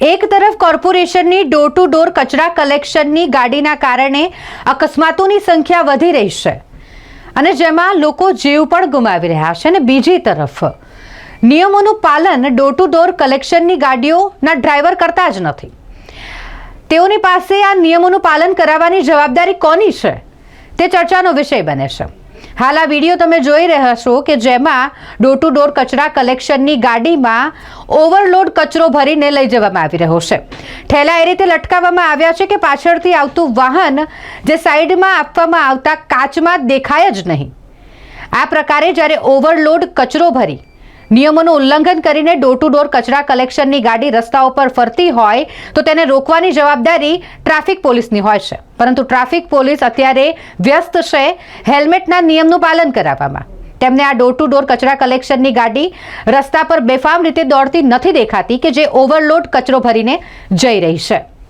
એક તરફ કોર્પોરેશનની ડોર ટુ ડોર કચરા કલેક્શનની ગાડીના કારણે અકસ્માતોની સંખ્યા વધી રહી છે અને જેમાં લોકો જીવ પણ ગુમાવી રહ્યા છે, અને બીજી તરફ નિયમોનું પાલન ડોર ટુ ડોર કલેક્શનની ગાડીઓના ડ્રાઈવર કરતા જ નથી. તેઓની પાસે આ નિયમોનું પાલન કરાવવાની જવાબદારી કોની છે તે ચર્ચાનો વિષય બને છે. હાલ આ વિડીયો તમે જોઈ રહ્યા છો કે જેમાં ડોર ટુ ડોર કચરા કલેક્શનની ગાડીમાં ઓવરલોડ કચરો ભરીને લઈ જવામાં આવી રહ્યો છે. ઠેલા એ રીતે લટકાવવામાં આવ્યા છે કે પાછળથી આવતું વાહન જે સાઈડમાં આપવામાં આવતા કાચમાં દેખાય જ નહીં. આ પ્રકારે જ્યારે ઓવરલોડ કચરો ભરી નિયમોનું ઉલ્લંઘન કરીને ડોર ટુ ડોર કચરા કલેક્શનની ગાડી રસ્તાઓ પર ફરતી હોય તો તેને રોકવાની જવાબદારી ટ્રાફિક પોલીસની હોય છે, પરંતુ ટ્રાફિક પોલીસ અત્યારે વ્યસ્ત છે હેલ્મેટના નિયમનું પાલન કરાવવામાં. તેમને આ ડોર ટુ ડોર કચરા કલેક્શનની ગાડી રસ્તા પર બેફામ રીતે દોડતી નથી દેખાતી કે જે ઓવરલોડ કચરો ભરીને જઈ રહી છે.